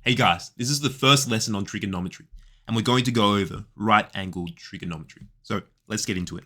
Hey guys, this is the first lesson on trigonometry, and we're going to go over right-angled trigonometry. So let's get into it.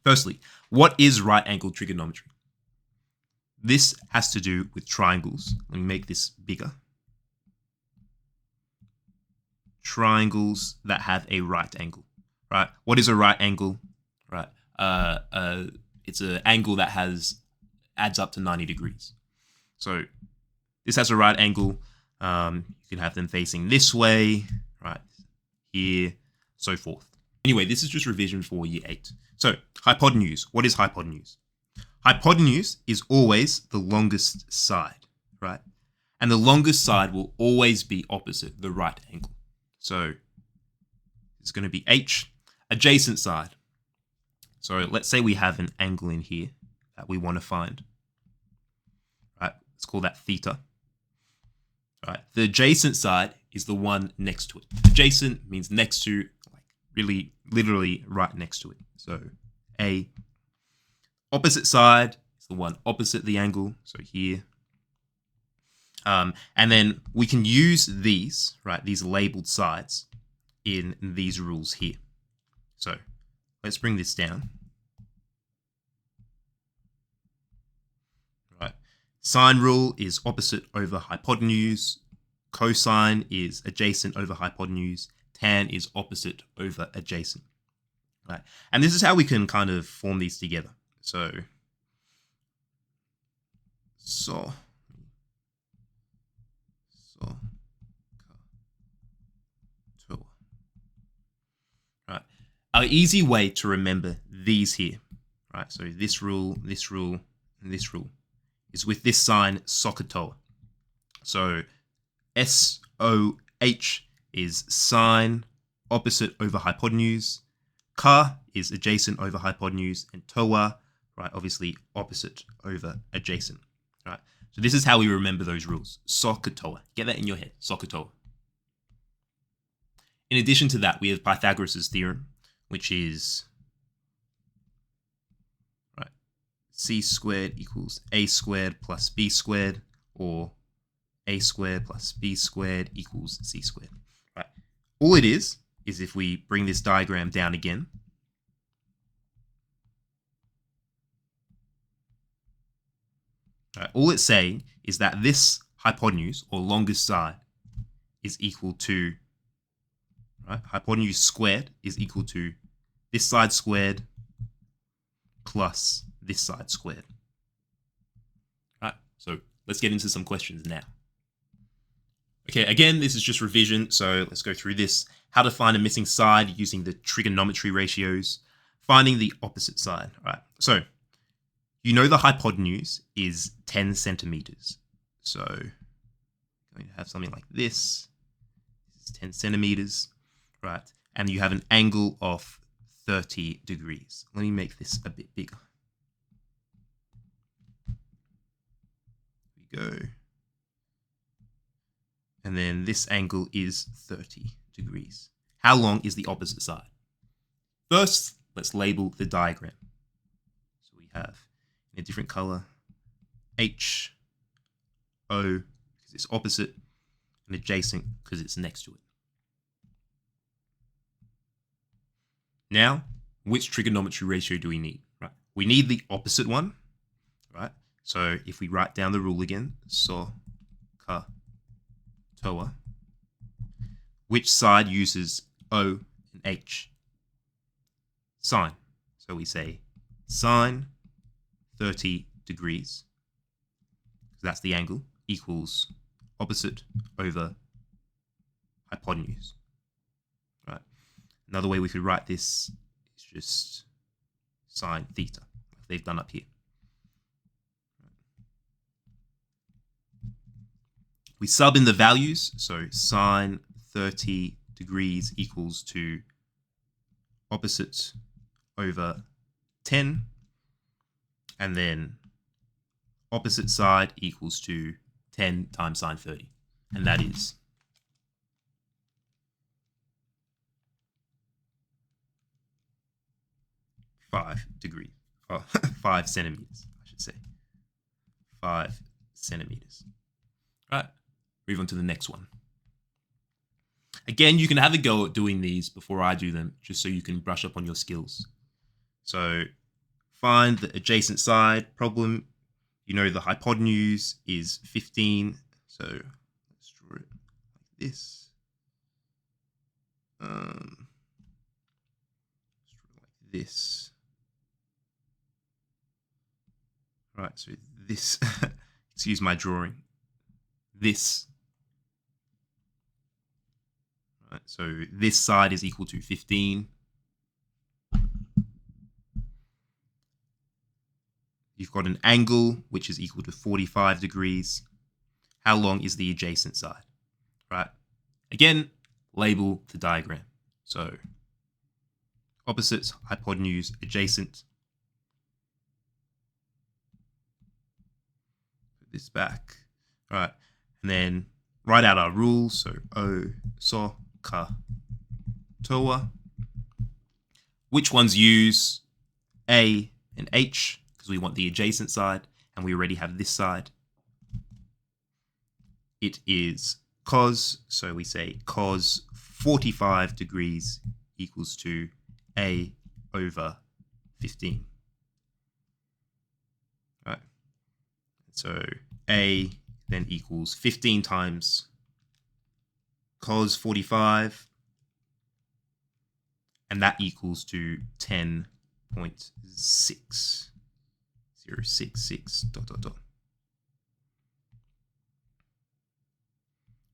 Firstly, what is right-angled trigonometry? This has to do with triangles. Let me make this bigger. Triangles that have a right angle, right? What is a right angle, right? It's an angle that adds up to 90 degrees. So this has a right angle. You can have them facing this way, right? Here, so forth. Anyway, this is just revision for year 8. So hypotenuse. What is hypotenuse? Hypotenuse is always the longest side, right? And the longest side will always be opposite the right angle. So it's going to be H, adjacent side. So let's say we have an angle in here that we want to find, right? Let's call that theta. All right. The adjacent side is the one next to it. Adjacent means next to, like really, literally right next to it. So A. Opposite side is the one opposite the angle. So here. And then we can use these, right, these labeled sides in these rules here. So let's bring this down. Right. Sine rule is opposite over hypotenuse. Cosine is adjacent over hypotenuse. Tan is opposite over adjacent. Right. And this is how we can kind of form these together. So right. An easy way to remember these here, right? So this rule, and this rule is with this sign SOHCAHTOA. So SOH is sine opposite over hypotenuse. Ka is adjacent over hypotenuse, and toa, right, obviously opposite over adjacent. Right. So this is how we remember those rules. SOHCAHTOA. Get that in your head. SOHCAHTOA. In addition to that, we have Pythagoras' theorem, which is right, c squared equals a squared plus b squared, or a squared plus b squared equals c squared. Right. All it is if we bring this diagram down again, right, all it's saying is that this hypotenuse, or longest side, is equal to, right, hypotenuse squared is equal to this side squared plus this side squared. Right, so let's get into some questions now. Okay, again, this is just revision, so let's go through this. How to find a missing side using the trigonometry ratios. Finding the opposite side. All right, so you know the hypotenuse is 10 centimeters. So I'm going to have something like this. This is 10 centimeters, right? And you have an angle of 30 degrees. Let me make this a bit bigger. Here we go. And then this angle is 30 degrees. How long is the opposite side? First, let's label the diagram. So we have, in a different color, H, O, because it's opposite, and adjacent, because it's next to it. Now, which trigonometry ratio do we need? Right, we need the opposite one, right? So if we write down the rule again, SOHCAHTOA, which side uses O and H? Sine. So we say sine 30 degrees, that's the angle, equals opposite over hypotenuse. Right. Another way we could write this is just sine theta, like they've done up here. We sub in the values, so sine 30 degrees equals to opposite over 10, and then opposite side equals to 10 times sine 30, and that is 5 degrees, 5 centimeters, I should say. 5 centimeters. Right. move on to the next one. Again, you can have a go at doing these before I do them, just so you can brush up on your skills. So find the adjacent side problem. You know the hypotenuse is 15. So let's draw it like this. Let's draw it like this. Right, so this, excuse my drawing, this. Right, so this side is equal to 15. You've got an angle, which is equal to 45 degrees. How long is the adjacent side? Right, again, label the diagram. So opposite, hypotenuse, adjacent. This back. All right, and then write out our rules. So O, So, Ka, Toa. Which ones use A and H? Because we want the adjacent side, and we already have this side. It is cos, so we say cos 45 degrees equals to A over 15. Right. So A then equals 15 times cos 45, and that equals to 10.6066 dot dot dot.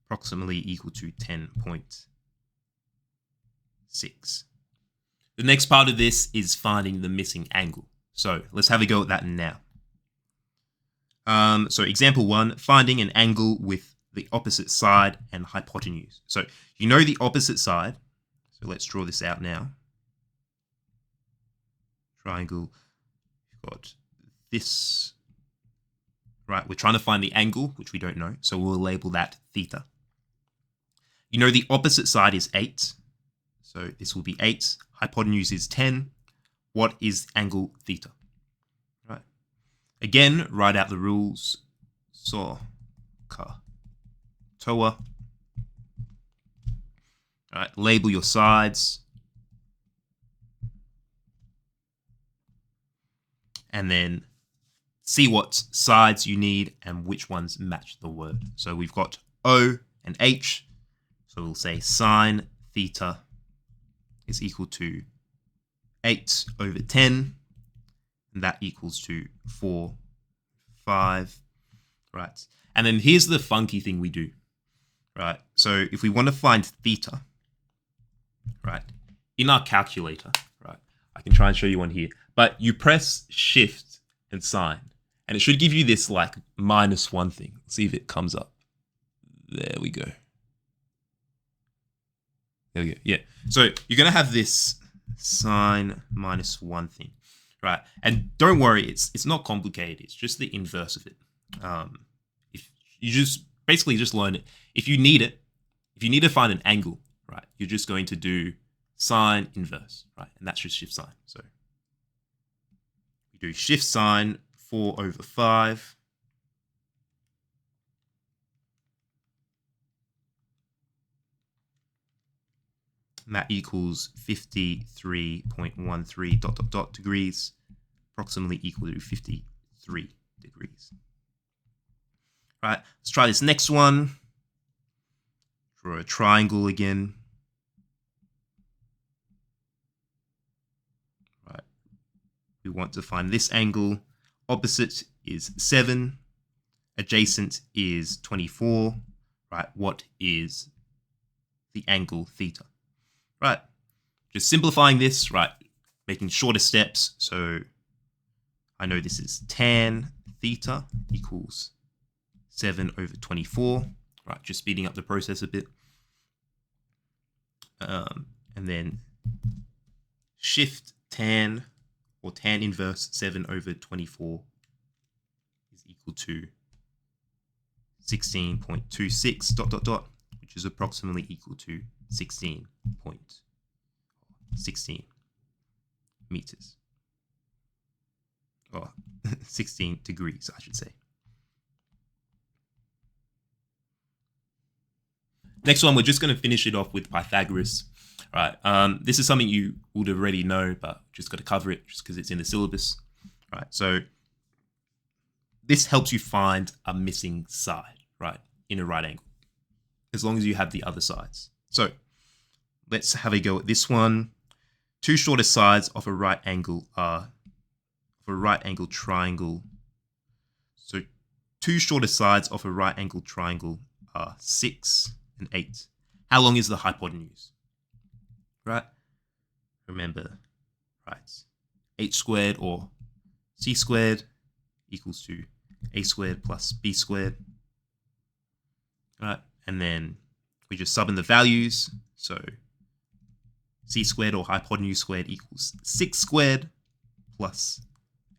Approximately equal to 10.6. The next part of this is finding the missing angle. So let's have a go at that now. So example 1, finding an angle with the opposite side and hypotenuse. So you know the opposite side. So let's draw this out now. Triangle, you've got this. Right, we're trying to find the angle, which we don't know. So we'll label that theta. You know the opposite side is 8. So this will be 8. Hypotenuse is 10. What is angle theta? Right. Again, write out the rules. So, Ka, Toa. All right, label your sides. And then see what sides you need and which ones match the word. So we've got O and H. So we'll say sine theta is equal to 8 over 10. And that equals to 4, 5. Right. And then here's the funky thing we do. Right. So if we want to find theta, right, in our calculator, right, I can try and show you one here. But you press shift and sign. And it should give you this like -1 thing. Let's see if it comes up. There we go. There we go. Yeah. So you're going to have this sine -1 thing, right? And don't worry, it's not complicated. It's just the inverse of it. If you just basically just learn it. If you need to find an angle, right, you're just going to do sine inverse, right? And that's just shift sign. So we do shift sign 4 over 5. And that equals 53.13 dot dot dot degrees, approximately equal to 53 degrees. Right, let's try this next one. Draw a triangle again. Right, we want to find this angle. Opposite is 7. Adjacent is 24. Right, what is the angle theta? Right, just simplifying this, right, making shorter steps. So I know this is tan theta equals 7 over 24. Right, just speeding up the process a bit. And then shift tan or tan inverse 7 over 24 is equal to 16.26 dot dot dot, which is approximately equal to 16 meters. Or 16 degrees, I should say. Next one, we're just going to finish it off with Pythagoras. Right. This is something you would already know, but just got to cover it just because it's in the syllabus. Right. So this helps you find a missing side, right, in a right angle, as long as you have the other sides. So let's have a go at this one. Two shortest sides of a right angle are of a right angle triangle. So two shortest sides of a right angle triangle are 6 and 8. How long is the hypotenuse? Right? Remember, right? 8 squared or c squared equals to a squared plus b squared. Right? And then we just sub in the values. So c squared or hypotenuse squared equals 6 squared plus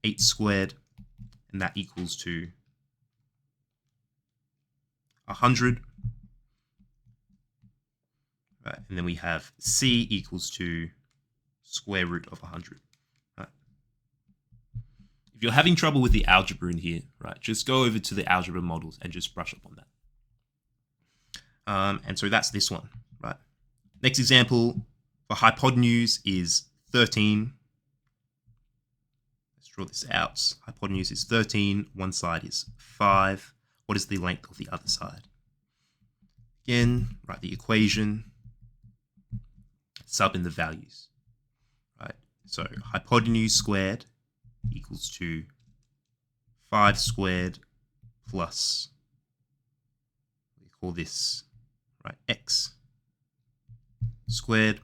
8 squared. And that equals to 100. Right, and then we have c equals to square root of 100. Right. If you're having trouble with the algebra in here, right, just go over to the algebra models and just brush up on that. And so that's this one, right? Next example for hypotenuse is 13. Let's draw this out. Hypotenuse is 13. One side is 5. What is the length of the other side? Again, write the equation. Sub in the values, right? So hypotenuse squared equals to 5 squared plus, we call this, right, x squared,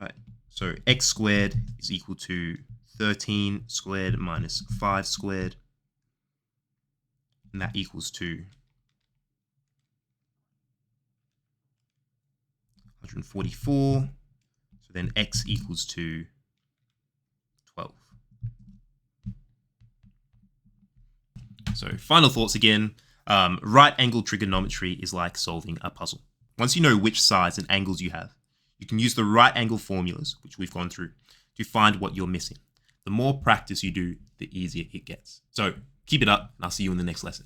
right? So x squared is equal to 13 squared minus 5 squared, and that equals to 144. So then x equals to 12. So final thoughts again. Right angle trigonometry is like solving a puzzle. Once you know which sides and angles you have, you can use the right angle formulas, which we've gone through, to find what you're missing. The more practice you do, the easier it gets. So keep it up, and I'll see you in the next lesson.